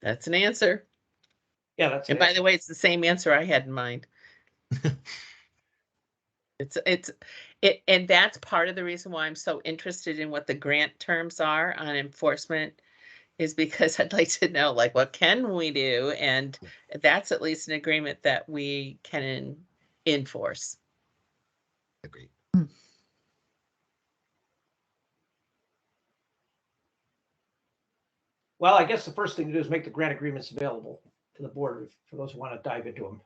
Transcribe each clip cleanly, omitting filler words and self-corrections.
That's an answer. Yeah, that's. And by the way, it's the same answer I had in mind. And that's part of the reason why I'm so interested in what the grant terms are on enforcement, is because I'd like to know, like, what can we do? And that's at least an agreement that we can enforce. Agreed. Well, I guess the first thing to do is make the grant agreements available to the board for those who want to dive into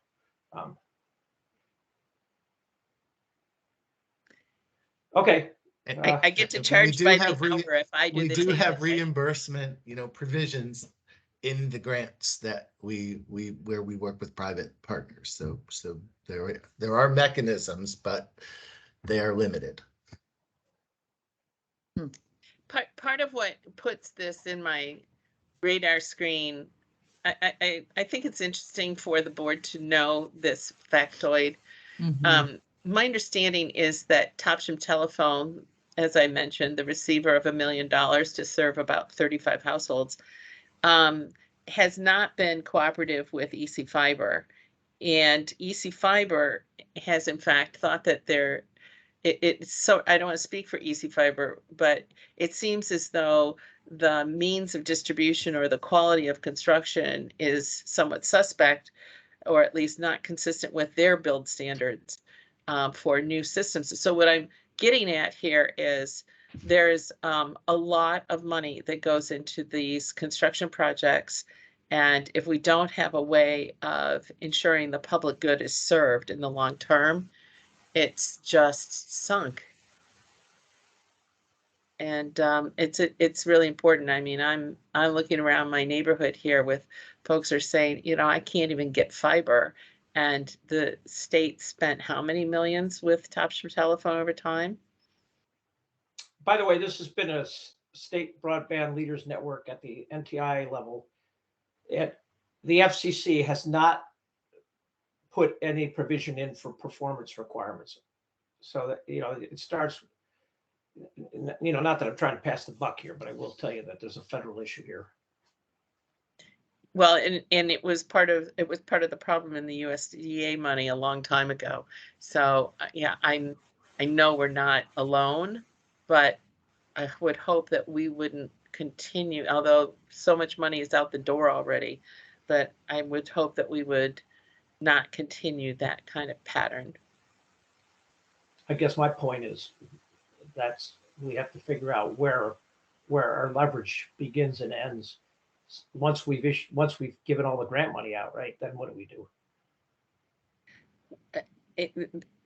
them. Okay. I get to charge by the hour if I do. We do have reimbursement, provisions in the grants that where we work with private partners. So there are mechanisms, but they are limited. Part of what puts this in my radar screen, I think it's interesting for the board to know this factoid. My understanding is that Topsham Telephone, as I mentioned, the receiver of $1 million to serve about 35 households, has not been cooperative with EC Fiber. And EC Fiber has in fact thought that so I don't want to speak for EC Fiber, but it seems as though the means of distribution or the quality of construction is somewhat suspect, or at least not consistent with their build standards for new systems. So what I'm getting at here is there's a lot of money that goes into these construction projects. And if we don't have a way of ensuring the public good is served in the long term, it's just sunk. And it's really important. I mean, I'm looking around my neighborhood here with folks are saying, I can't even get fiber. And the state spent how many millions with Topsham Telephone over time? By the way, this has been a state broadband leaders network at the NTIA level. The FCC has not put any provision in for performance requirements. So that, it starts, not that I'm trying to pass the buck here, but I will tell you that there's a federal issue here. Well, and it was part of the problem in the USDA money a long time ago. So yeah, I know we're not alone, but I would hope that we wouldn't continue, although so much money is out the door already, but I would hope that we would not continue that kind of pattern. I guess my point is we have to figure out where our leverage begins and ends. Once we've given all the grant money out, right? Then what do we do?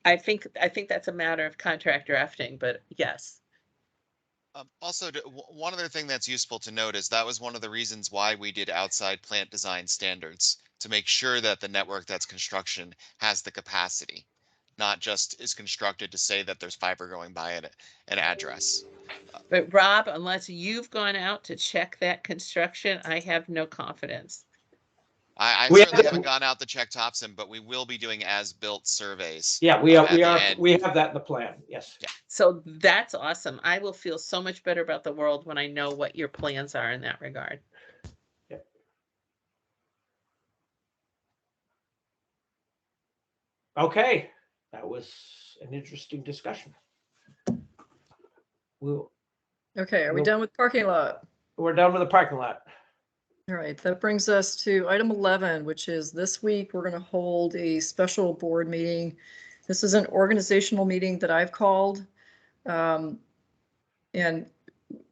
I think that's a matter of contract drafting, but yes. Also, one other thing that's useful to note is that was one of the reasons why we did outside plant design standards, to make sure that the network that's construction has the capacity, not just is constructed to say that there's fiber going by an address. But Rob, unless you've gone out to check that construction, I have no confidence. I certainly haven't gone out to check Topsham, but we will be doing as-built surveys. Yeah, we have that in the plan. Yes. Yeah. So that's awesome. I will feel so much better about the world when I know what your plans are in that regard. Yeah. Okay, that was an interesting discussion. Okay, are we done with parking lot? We're done with the parking lot. All right, that brings us to item 11, which is this week we're going to hold a special board meeting. This is an organizational meeting that I've called. And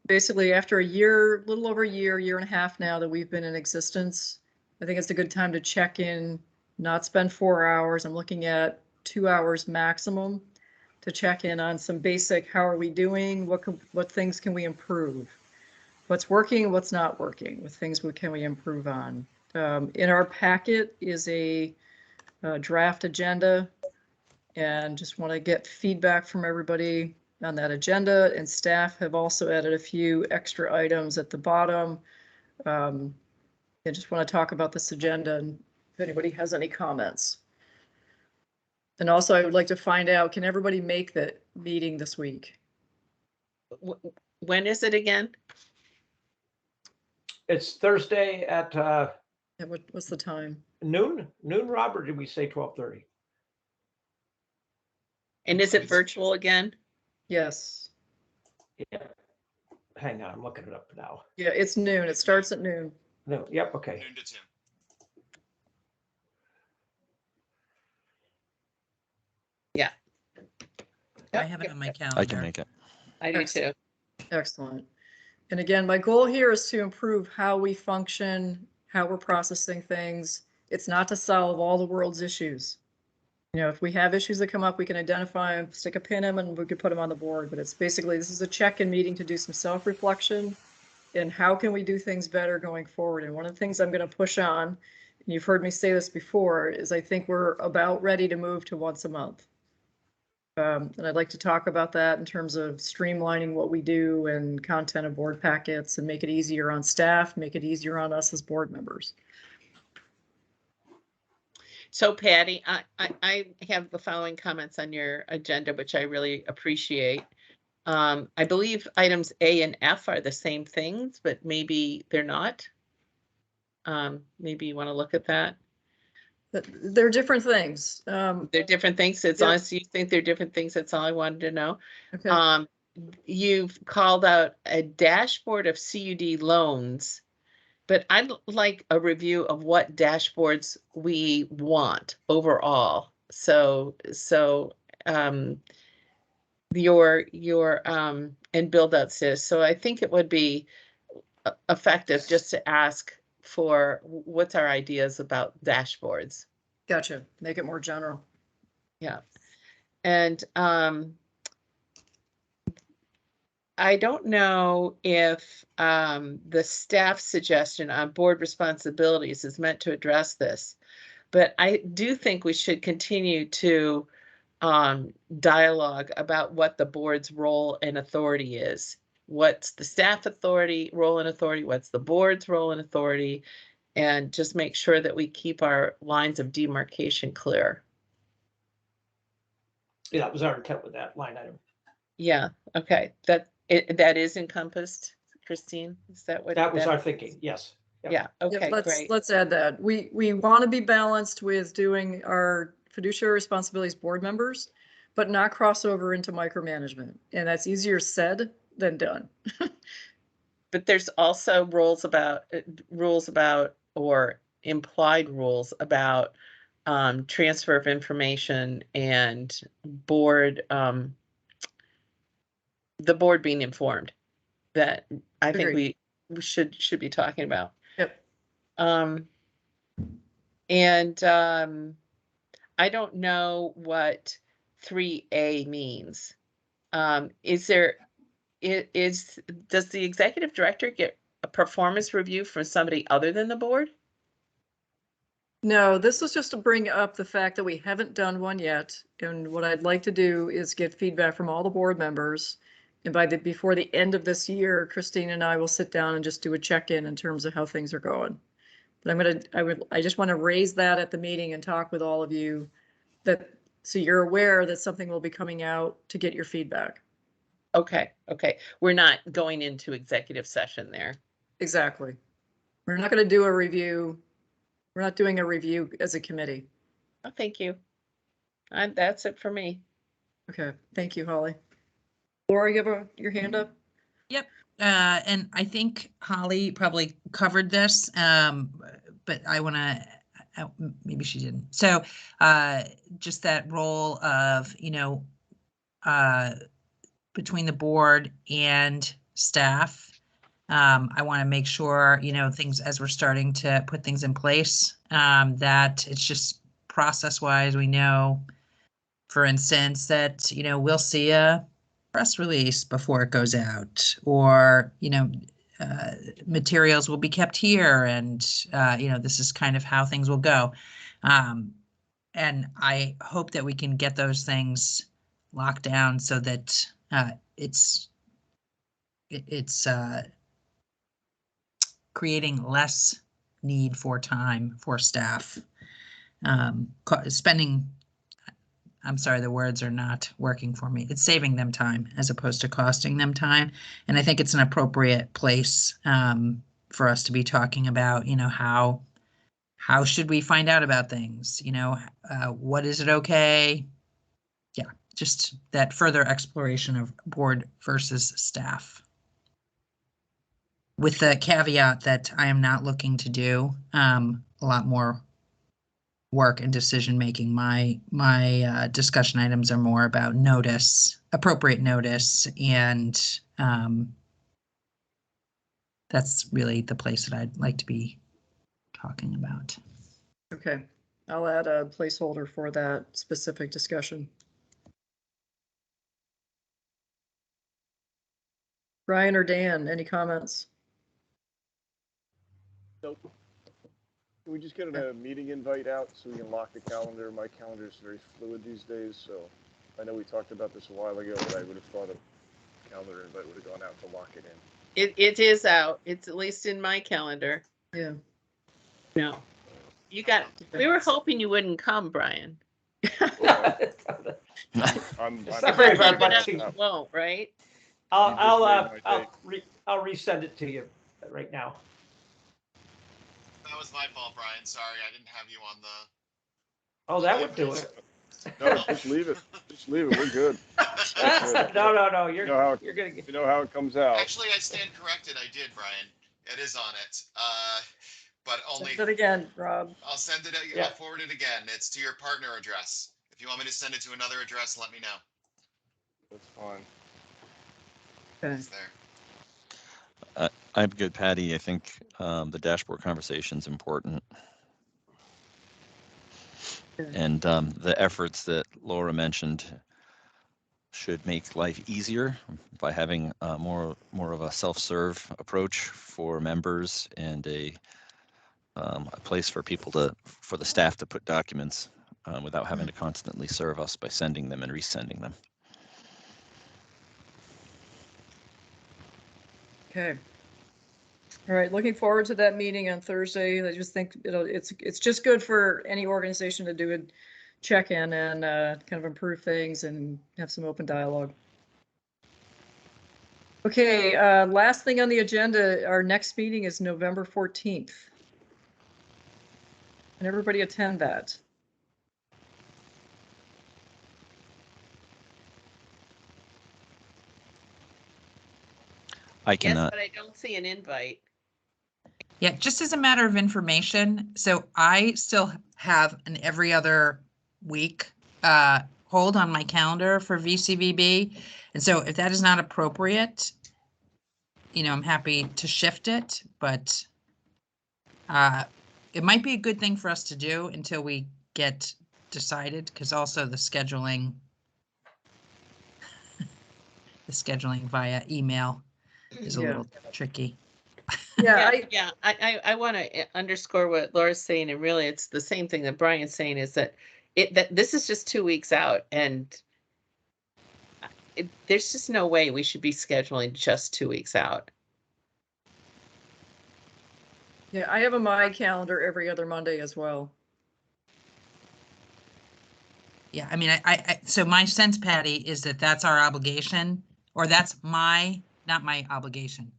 basically after a year, little over a year and a half now that we've been in existence, I think it's a good time to check in, not spend 4 hours. I'm looking at 2 hours maximum to check in on some basic, how are we doing? What things can we improve? What's working, what's not working, what things can we improve on? In our packet is a draft agenda, and just want to get feedback from everybody on that agenda, and staff have also added a few extra items at the bottom. I just want to talk about this agenda and if anybody has any comments. And also I would like to find out, can everybody make the meeting this week? When is it again? It's Thursday at Yeah, what's the time? noon, Rob, or did we say 12:30? And is it virtual again? Yes. Yeah. Hang on, I'm looking it up now. Yeah, it's noon. It starts at noon. No, yep, okay. Noon to 2. Yeah, I have it on my calendar. I can make it. I do too. Excellent. And again, my goal here is to improve how we function, how we're processing things. It's not to solve all the world's issues. You know, if we have issues that come up, we can identify them, stick a pin in them, and we could put them on the board. But it's basically, this is a check-in meeting to do some self-reflection and how can we do things better going forward. And one of the things I'm going to push on, and you've heard me say this before, is I think we're about ready to move to once a month. And I'd like to talk about that in terms of streamlining what we do and content of board packets and make it easier on staff, make it easier on us as board members. So Patty, I have the following comments on your agenda, which I really appreciate. I believe items A and F are the same things, but maybe they're not. Maybe you want to look at that. They're different things. They're different things. As long as you think they're different things, that's all I wanted to know. Okay. You've called out a dashboard of CUD loans, but I'd like a review of what dashboards we want overall. So your and build out says, so I think it would be effective just to ask for what's our ideas about dashboards. Gotcha. Make it more general. Yeah. And I don't know if the staff suggestion on board responsibilities is meant to address this, but I do think we should continue to dialogue about what the board's role and authority is. What's the staff authority, role and authority? What's the board's role and authority? And just make sure that we keep our lines of demarcation clear. Yeah, that was our intent with that line item. Yeah, okay. That is encompassed, Christine? Is that what? That was our thinking, yes. Yep. Yeah, okay, Yeah, great. let's add that. We want to be balanced with doing our fiduciary responsibilities board members, but not cross over into micromanagement. And that's easier said than done. But there's also rules about or implied rules about transfer of information and board, the board being informed, that I think Agreed. we should be talking about. Yep. And I don't know what 3A means. Does the executive director get a performance review from somebody other than the board? No, this was just to bring up the fact that we haven't done one yet. And what I'd like to do is get feedback from all the board members. And before the end of this year, Christine and I will sit down and just do a check-in in terms of how things are going. But I just want to raise that at the meeting and talk with all of you, so you're aware that something will be coming out to get your feedback. Okay. We're not going into executive session there. Exactly. We're not going to do a review. We're not doing a review as a committee. Oh, thank you. That's it for me. Okay, thank you, Holly. Laura, you have your hand up? Yep. And I think Holly probably covered this, but I want to, maybe she didn't. So just that role of, between the board and staff. I want to make sure, things as we're starting to put things in place, that it's just process wise, we know, for instance, that, we'll see a press release before it goes out, or, materials will be kept here, and, this is kind of how things will go. And I hope that we can get those things locked down so that it's creating less need for time for staff. Spending, I'm sorry, the words are not working for me. It's saving them time as opposed to costing them time. And I think it's an appropriate place for us to be talking about, you know, how should we find out about things? You know, what is it okay? Yeah, just that further exploration of board versus staff. With the caveat that I am not looking to do a lot more work and decision making. My discussion items are more about notice, appropriate notice, and that's really the place that I'd like to be talking about. Okay, I'll add a placeholder for that specific discussion. Brian or Dan, any comments? Nope. Can we just get a meeting invite out so we can lock the calendar? My calendar is very fluid these days, so I know we talked about this a while ago, but I would have thought a calendar invite would have gone out to lock it in. It is out. It's at least in my calendar. Yeah. No. You got, we were hoping you wouldn't come, Brian. I'm not very Keep much. it up, you won't, right? I'll resend it to you right now. That was my fault, Brian. Sorry, I didn't have you on the. Oh, that would do it. No, just leave it. Just leave it. We're good. No. You know You're gonna get. you know how it comes out. Actually, I stand corrected. I did, Brian. It is on it. But only. Send it again, Rob. I'll send it. Yeah. I'll forward it again. It's to your partner address. If you want me to send it to another address, let me know. That's fine. Okay. It's there. I'm good, Patty. I think the dashboard conversation is important. Okay. And the efforts that Laura mentioned should make life easier by having more of a self-serve approach for members and a place for people for the staff to put documents without having to constantly serve us by sending them and resending them. Okay. All right, looking forward to that meeting on Thursday. I just think it's just good for any organization to do a check-in and kind of improve things and have some open dialogue. Okay, last thing on the agenda, our next meeting is November 14th. Can everybody attend that? I Yes, cannot. but I don't see an invite. Yeah, just as a matter of information, so I still have an every other week hold on my calendar for VCBB. And so if that is not appropriate, you know, I'm happy to shift it, but it might be a good thing for us to do until we get decided, because also the scheduling via email is a little tricky. Yeah, I want to underscore what Laura's saying, and really it's the same thing that Brian's saying, is that this is just 2 weeks out, and there's just no way we should be scheduling just 2 weeks out. Yeah, I have my calendar every other Monday as well. Yeah, I mean, so my sense, Patty, is that that's our obligation, or that's not my obligation.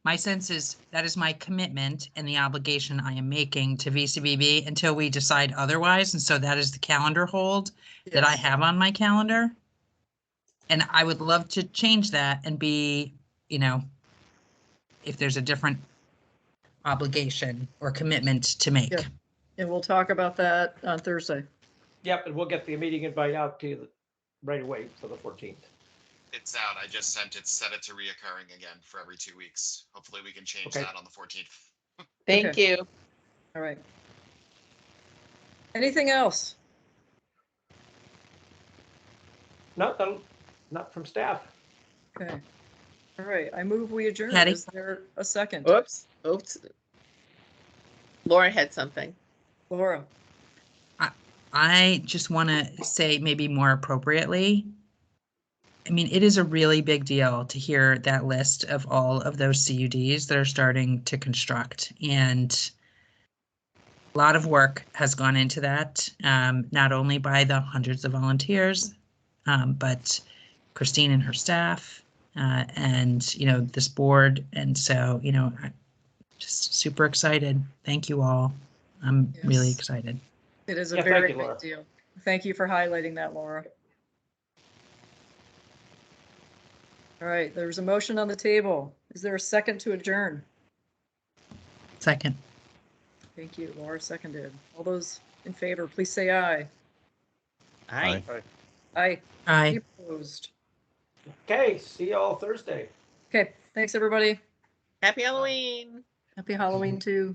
My sense is that is my commitment and the obligation I am making to VCBB until we decide otherwise. And so that is the calendar hold that I have on my calendar. And I would love to change that and be, you know, if there's a different obligation or commitment to make. Yeah. And we'll talk about that on Thursday. Yep, and we'll get the meeting invite out to you right away for the 14th. It's out. I just sent it, set it to reoccurring again for every 2 weeks. Hopefully we can change that on the 14th. Thank you. All right. Anything else? Not from staff. Okay. All right, I move we adjourn. Patty? Is there a second? Oops. Laura had something. Laura. I just want to say maybe more appropriately, I mean, it is a really big deal to hear that list of all of those CUDs that are starting to construct, and a lot of work has gone into that, not only by the hundreds of volunteers, but Christine and her staff, and, you know, this board. And so, you know, just super excited. Thank you all. I'm really Yes. excited. It is a Yeah, thank very you, Laura. big deal. Thank you for highlighting that, Laura. All right, there's a motion on the table. Is there a second to adjourn? Second. Thank you, Laura seconded. All those in favor, please say aye. Aye. Aye. Aye. Any opposed? Okay, see y'all Thursday. Okay, thanks, everybody. Happy Halloween. Happy Halloween too.